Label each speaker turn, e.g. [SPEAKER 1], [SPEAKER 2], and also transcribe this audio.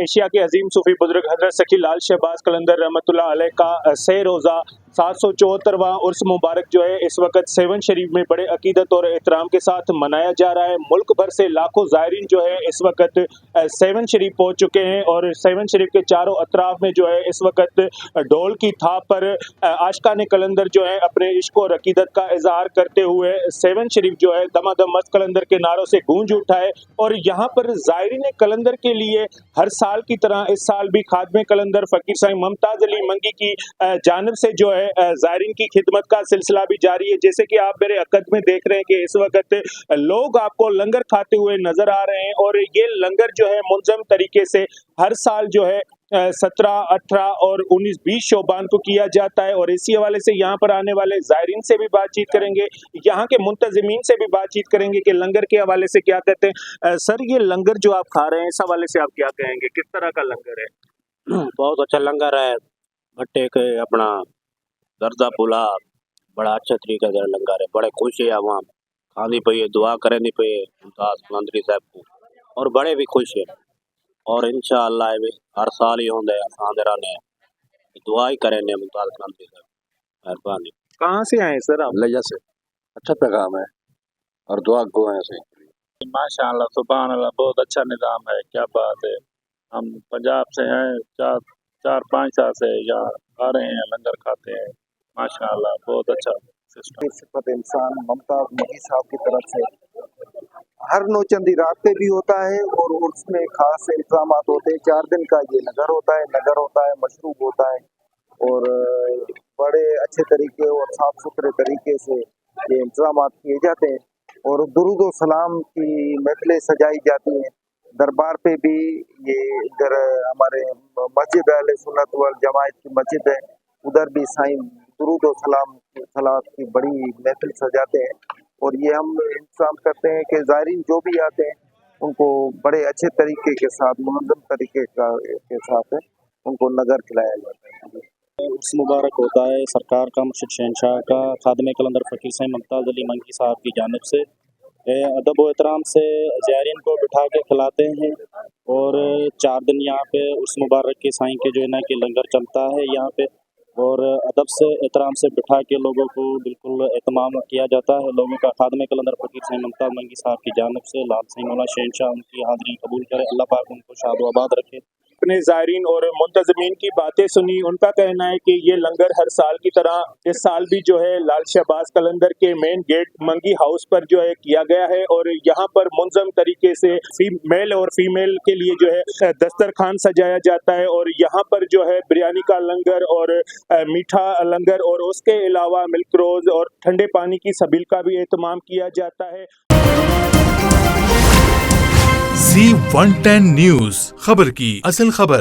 [SPEAKER 1] Asia के अजीम सूफी बुजुर्ग हजरत सखी लाल शहबाज कलंदर रहमतुल्लाह अलैह का से रोज़ा 774वां उर्स मुबारक जो है इस वक्त सेवन शरीफ में बड़े अकीदत और एहतराम के साथ मनाया जा रहा है। मुल्क भर से लाखों ज़ायरीन जो है इस वक्त सेवन शरीफ पहुंच चुके हैं और सेवन शरीफ के चारों अतराफ में जो है इस वक्त ढोल की थाप पर आशिकाने कलंदर जो है अपने इश्क और अकीदत का इजहार करते हुए सेवन शरीफ जो है दमादम मस्त कलंदर के नारों से गूंज उठा है। और यहाँ पर ज़ायरीन कलंदर के लिए हर साल की तरह इस साल भी खादमे कलंदर फ़कीर साईं मुमताज़ अली मंगी की जानिब से जो है ज़ायरीन की खिदमत का सिलसिला भी जारी है। जैसे कि आप मेरे अकद में देख रहे हैं कि इस वक्त लोग आपको लंगर खाते हुए नजर आ रहे हैं और ये लंगर जो है मुंज़म तरीके से हर साल जो है 17, 18 और 19, 20 शोबान को किया जाता है। और इसी हवाले से यहाँ पर आने वाले ज़ायरीन से भी बातचीत करेंगे, यहाँ के मुंतज़िमीन से भी बातचीत करेंगे कि लंगर के हवाले से क्या कहते हैं। सर, ये लंगर जो आप खा रहे हैं इस हवाले से आप क्या कहेंगे, किस तरह का लंगर है?
[SPEAKER 2] बहुत अच्छा लंगर है। भट्टे के अपना दर्दा पुला बड़ा अच्छा तरीके का लंगर है। बड़े खुश है वहाँ खानी पे दुआ करनी पे मुमताज़ कलंदरी साहब को और बड़े भी खुश है। और इंशाअल्लाह हर साल ही होंगे आंदे रहने दुआ ही करेंगे मुमताज़ कलंदरी साहब। मेहरबानी।
[SPEAKER 1] कहाँ से आए सर आप?
[SPEAKER 3] लैया से। अच्छा पैगाम है और दुआ गो है से।
[SPEAKER 4] माशाअल्लाह सुभान अल्लाह, बहुत अच्छा निज़ाम है, क्या बात है। हम पंजाब से हैं, चार पाँच साल से यहाँ आ रहे हैं, लंगर खाते हैं। माशाअल्लाह बहुत अच्छा सिस्टम।
[SPEAKER 5] सिफत इंसान मुमताज़ मंगी साहब की तरफ से हर नौचंदी रात पे भी होता है और उसमें खास इंतजाम होते हैं। 4 दिन का ये नगर होता है, मशरूब होता है और बड़े अच्छे तरीके और साफ सुथरे तरीके से ये इंतजाम किए जाते हैं। और दुरूद और सलाम की महफिलें सजाई जाती हैं। दरबार पे भी ये इधर हमारे मस्जिद अहले सुन्नत वल जमात की मस्जिद है, उधर भी साईं दुरूद और सलात की बड़ी महफिल सजाते हैं। और ये हम इंतजाम करते हैं कि ज़ायरीन जो भी आते हैं उनको बड़े अच्छे तरीके के साथ, मुनज़्ज़म तरीके के साथ उनको नगर खिलाया जाता है।
[SPEAKER 6] उर्स मुबारक होता है सरकार का, मुर्शिद शहनशाह का, खादमे कलंदर फ़कीर साईं मुमताज़ अली मंगी साहब की जानिब से अदब व एहतराम से ज़ायरीन को बिठा के खिलाते हैं। और 4 दिन यहाँ पे उर्स मुबारक के साईं के जो है ना कि लंगर चलता है यहाँ पे और अदब से एहतराम से बिठा के लोगों को बिल्कुल एहतमाम किया जाता है। लोगों का खादमे कलंदर फ़कीर साईं मुमताज़ मंगी साहब की जानिब से लाल साईं मौला शहनशाह उनकी हाज़िरी कबूल करे, अल्लाह पाक उनको शाद व आबाद रखे।
[SPEAKER 1] अपने ज़ायरीन और मुंतज़िमीन की बातें सुनी। उनका कहना है कि ये लंगर हर साल की तरह इस साल भी जो है लाल शहबाज कलंदर के मेन गेट मंगी हाउस पर जो है किया गया है और यहाँ पर मुंज़म तरीके से मेल और फीमेल के लिए जो है दस्तरखान सजाया जाता है। और यहाँ पर जो है बिरयानी का लंगर और मीठा लंगर और उसके अलावा मिल्क रोज़ और ठंडे पानी की सबील का भी एहतमाम किया जाता है।
[SPEAKER 7] Z110 न्यूज़, खबर की असल खबर।